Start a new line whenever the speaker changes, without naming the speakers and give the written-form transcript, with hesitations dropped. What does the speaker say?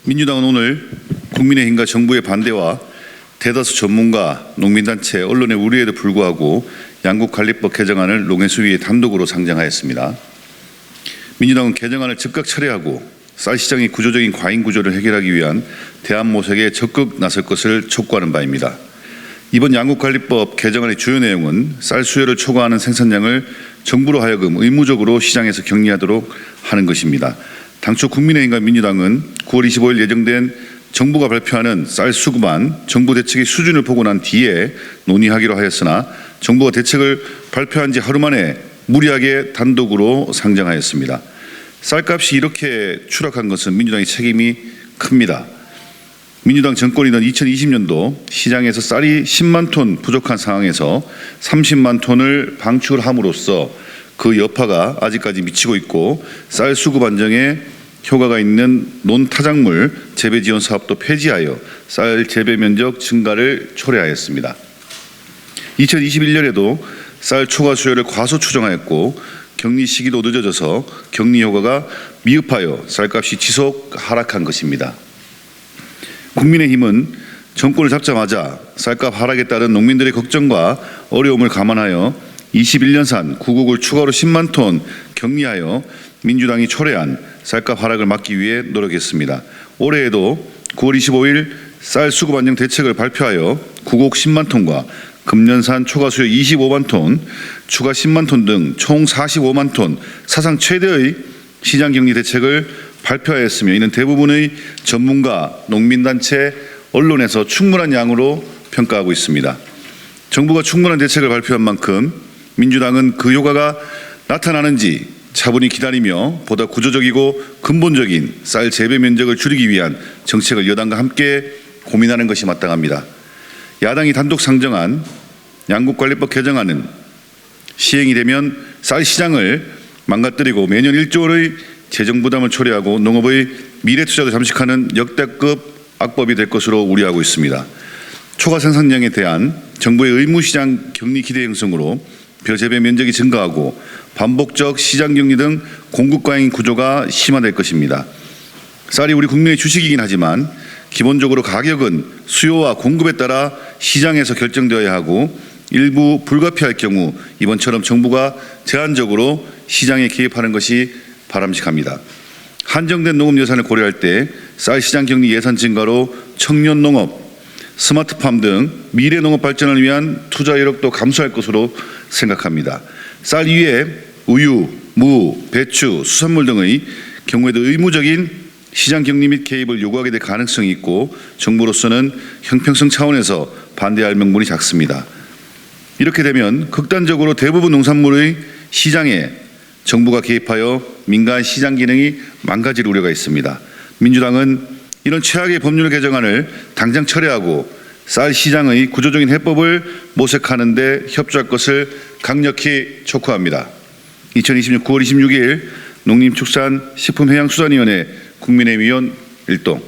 민주당은 오늘 국민의힘과 정부의 반대와 대다수 전문가, 농민단체, 언론의 우려에도 불구하고 양국관리법 개정안을 농해수위에 단독으로 상정하였습니다. 민주당은 개정안을 즉각 철회하고 쌀 시장의 구조적인 과잉 구조를 해결하기 위한 대안 모색에 적극 나설 것을 촉구하는 바입니다. 이번 양국관리법 개정안의 주요 내용은 쌀 수요를 초과하는 생산량을 정부로 하여금 의무적으로 시장에서 격리하도록 하는 것입니다. 당초 국민의힘과 민주당은 9월 25일 예정된 정부가 발표하는 쌀 수급안 정부 대책의 수준을 보고 난 뒤에 논의하기로 하였으나 정부가 대책을 발표한 지 하루 만에 무리하게 단독으로 상정하였습니다. 쌀값이 이렇게 추락한 것은 민주당의 책임이 큽니다. 민주당 정권이던 2020년도 시장에서 쌀이 10만 톤 부족한 상황에서 30만 톤을 방출함으로써 그 여파가 아직까지 미치고 있고 쌀 수급 안정에 효과가 있는 논타작물 재배 지원 사업도 폐지하여 쌀 재배 면적 증가를 초래하였습니다. 2021년에도 쌀 초과 수요를 과소 추정하였고 격리 시기도 늦어져서 격리 효과가 미흡하여 쌀값이 지속 하락한 것입니다. 국민의힘은 정권을 잡자마자 쌀값 하락에 따른 농민들의 걱정과 어려움을 감안하여 21년산 구곡을 추가로 10만 톤 격리하여 민주당이 초래한 쌀값 하락을 막기 위해 노력했습니다. 올해에도 9월 25일 쌀 수급 안정 대책을 발표하여 구곡 10만 톤과 금년산 초과 수요 25만 톤, 추가 10만 톤 등 총 45만 톤 사상 최대의 시장 격리 대책을 발표하였으며 이는 대부분의 전문가, 농민단체, 언론에서 충분한 양으로 평가하고 있습니다. 정부가 충분한 대책을 발표한 만큼 민주당은 그 효과가 나타나는지 차분히 기다리며 보다 구조적이고 근본적인 쌀 재배 면적을 줄이기 위한 정책을 여당과 함께 고민하는 것이 마땅합니다. 야당이 단독 상정한 양국관리법 개정안은 시행이 되면 쌀 시장을 망가뜨리고 매년 1조 원의 재정 부담을 초래하고 농업의 미래 투자도 잠식하는 역대급 악법이 될 것으로 우려하고 있습니다. 초과 생산량에 대한 정부의 의무 시장 격리 기대 형성으로 벼재배 면적이 증가하고 반복적 시장 격리 등 공급 과잉 구조가 심화될 것입니다. 쌀이 우리 국민의 주식이긴 하지만 기본적으로 가격은 수요와 공급에 따라 시장에서 결정되어야 하고 일부 불가피할 경우 이번처럼 정부가 제한적으로 시장에 개입하는 것이 바람직합니다. 한정된 농업 예산을 고려할 때 쌀 시장 격리 예산 증가로 청년 농업, 스마트팜 등 미래 농업 발전을 위한 투자 여력도 감소할 것으로 생각합니다. 쌀 이외에 우유, 무, 배추, 수산물 등의 경우에도 의무적인 시장 격리 및 개입을 요구하게 될 가능성이 있고 정부로서는 형평성 차원에서 반대할 명분이 작습니다. 이렇게 되면 극단적으로 대부분 농산물의 시장에 정부가 개입하여 민간 시장 기능이 망가질 우려가 있습니다. 민주당은 이런 최악의 법률 개정안을 당장 철회하고 쌀 시장의 구조적인 해법을 모색하는 데 협조할 것을 강력히 촉구합니다. 2020년 9월 26일 농림축산식품해양수산위원회 국민의위원 일동